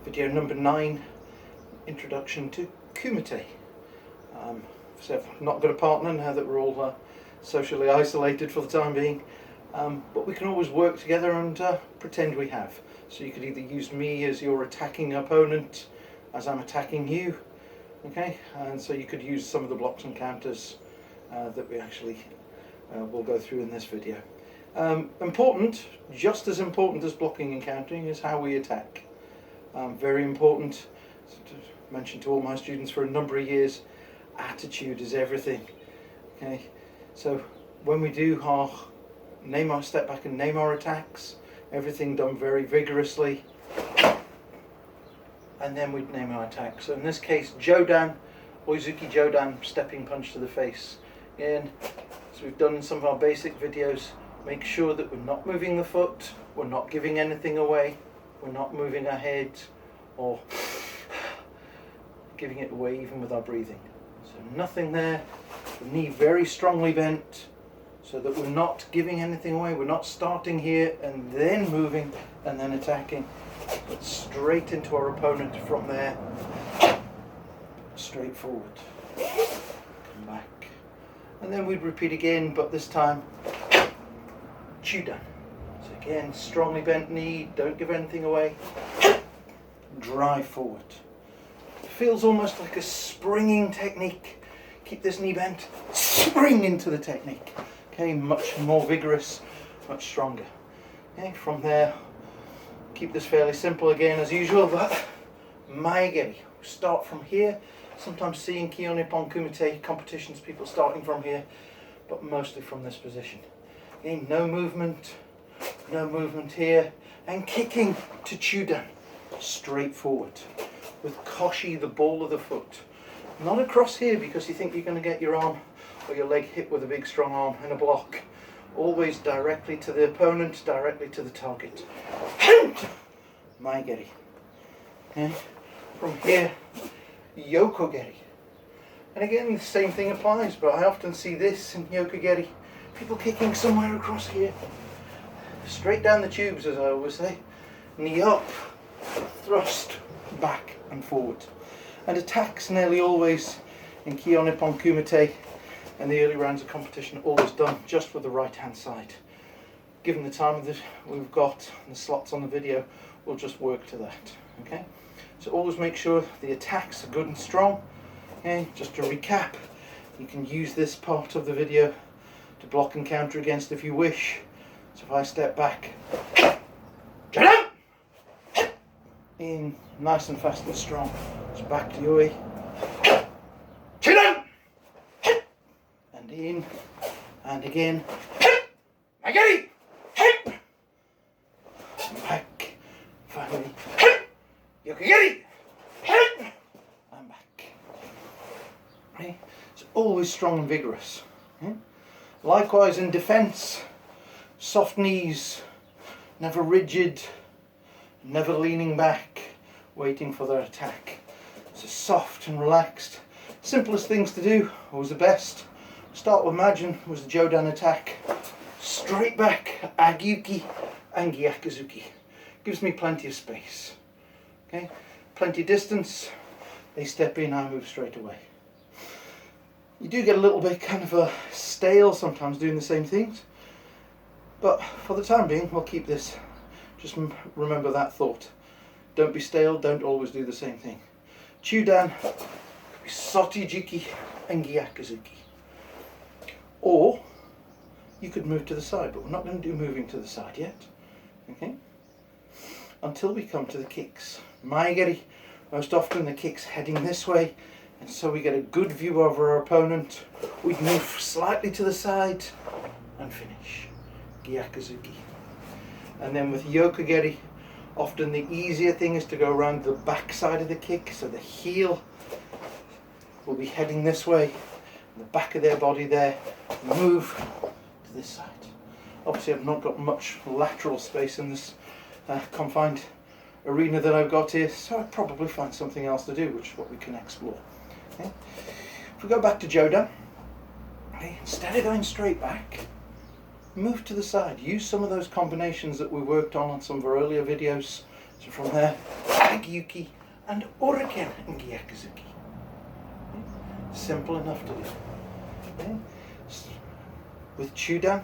Video number 9, Introduction to Kumite. So I've not got a partner now that we're all socially isolated for the time being, but we can always work together and pretend we have. So you could either use me as your attacking opponent as I'm attacking you, okay, and so you could use some of the blocks and counters that we actually will go through in this video. Important, just as important as blocking and countering, is how we attack. Very important to mention to all my students for a number of years, attitude is everything. Okay, so when we do our step back and name our attacks, everything done very vigorously, and then we'd name our attack. So in this case, Jodan, Oizuki Jodan, stepping punch to the face. Again, as we've done in some of our basic videos, make sure that we're not moving the foot, we're not giving anything away, we're not moving our head or giving it away even with our breathing. So nothing there, the knee very strongly bent so that we're not giving anything away, we're not starting here and then moving and then attacking, but straight into our opponent from there, straight forward, come back, and then we'd repeat again, but this time Chudan. So again, strongly bent knee, don't give anything away, drive forward. It feels almost like a springing technique. Keep this knee bent, spring into the technique. Okay, much more vigorous, much stronger. Okay, from there, keep this fairly simple again as usual, but Maegeri. Start from here. Sometimes seeing Kihon, Ippon, Kumite competitions, people starting from here, but mostly from this position. Okay, no movement here, and kicking to Chudan, straight forward, with koshi, the ball of the foot. Not across here because you think you're going to get your arm or your leg hit with a big strong arm in a block. Always directly to the opponent, directly to the target. Maegeri. Okay. From here, Yokogeri. And again, the same thing applies, but I often see this in Yokogeri. People kicking somewhere across here. Straight down the tubes, as I always say. Knee up, thrust, back and forward. And attacks nearly always in Kihon, Ippon, Kumite and the early rounds of competition, always done just with the right hand side. Given the time that we've got and the slots on the video, we'll just work to that. Okay, so always make sure the attacks are good and strong. Okay, just to recap, you can use this part of the video to block and counter against if you wish. So if I step back, in nice and fast and strong, so back to Yui, and in, and again, back, finally, Yokogeri, and back. Okay? It's always strong and vigorous. Okay? Likewise in defence, soft knees, never rigid, never leaning back, waiting for their attack. So soft and relaxed. Simplest things to do, always the best. Start with Majin, was the Jodan attack. Straight back, Agyuki and Gyakuzuki. Gives me plenty of space. Okay, plenty of distance. They step in, I move straight away. You do get a little bit kind of stale sometimes doing the same things, but for the time being we'll keep this. Just remember that thought. Don't be stale, don't always do the same thing. Chudan, Sotijiki and Gyakuzuki. Or you could move to the side, but we're not going to do moving to the side yet. Okay? Until we come to the kicks. Maegeri, most often the kick's heading this way, and so we get a good view over our opponent. We'd move slightly to the side and finish. Gyakuzuki. And then with Yokogeri, often the easier thing is to go around the back side of the kick, so the heel will be heading this way, the back of their body there, move to this side. Obviously I've not got much lateral space in this confined arena that I've got here, so I'll probably find something else to do, which is what we can explore. Okay. If we go back to Jodan, okay, instead of going straight back, move to the side. Use some of those combinations that we worked on some of our earlier videos So from there, Agyuki and Uriken and Gyakuzuki. Simple enough to do. Okay. With Chudan,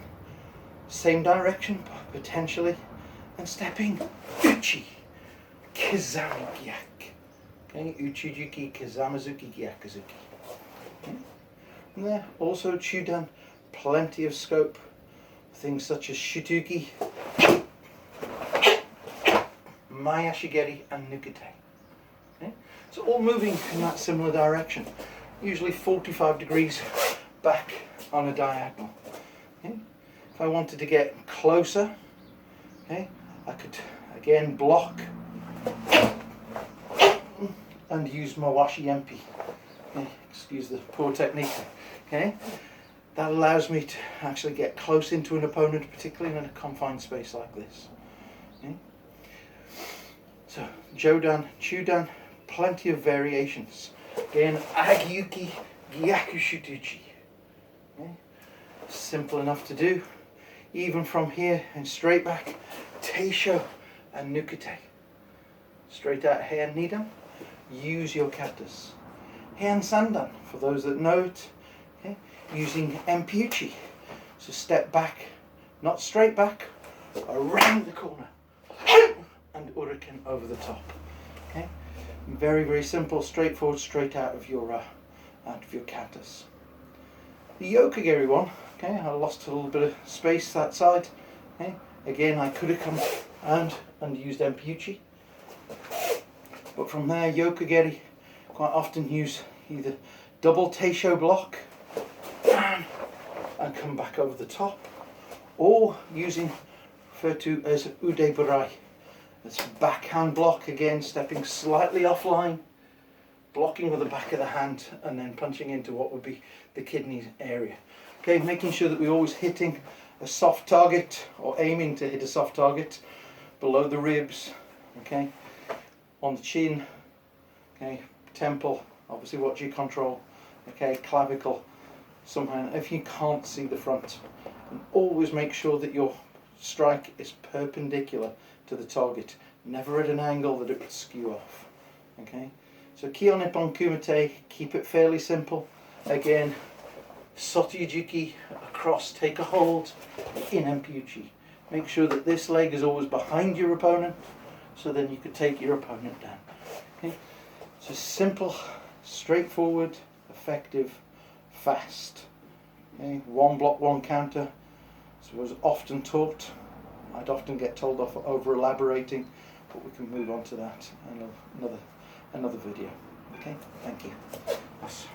same direction potentially, and stepping Uchi, Kizami Gyak. Okay, Uchijuki, Kizamazuki, Gyakuzuki. Okay. And there, also Chudan, plenty of scope. Things such as Shitugi, Mayashigeri and Nukite. Okay? So all moving in that similar direction, usually 45 degrees back on a diagonal. Okay? If I wanted to get closer, okay, I could again block and use my washi empi. Okay? Excuse the poor technique. Okay? That allows me to actually get close into an opponent, particularly in a confined space like this. Okay? So, Jodan, Chudan, plenty of variations. Again, Agyuki, Gyakushutuchi. Okay? Simple enough to do. Even from here and straight back, Teisho and Nukite. Straight out Heian Nidan, use your katas. Heian Sandan, for those that know it, okay? Using Empiuchi. So step back, not straight back, around the corner. And Uriken over the top. Okay, very, very simple, straightforward, straight out of your katas. The Yokogeri one, okay, I lost a little bit of space that side. Okay, again, I could have come and used Empiuchi, but from there, Yokogeri quite often use either double Teisho block and come back over the top, or using referred to as Ude Burai. It's backhand block, again stepping slightly offline, blocking with the back of the hand and then punching into what would be the kidney area. Okay, making sure that we're always hitting a soft target or aiming to hit a soft target below the ribs, okay, on the chin, okay, temple, obviously watch your control, okay, clavicle, somehow if you can't see the front. And always make sure that your strike is perpendicular to the target, never at an angle that it would skew off. Okay, so Kihon Ippon Kumite, keep it fairly simple. Again, Sotyujuki across, take a hold in Empiuchi. Make sure that this leg is always behind your opponent, so then you could take your opponent down. Okay, so simple, straightforward, effective, fast. Okay, one block, one counter. So I was often taught, I'd often get told off for over elaborating, but we can move on to that in another video. Okay, thank you. Yes.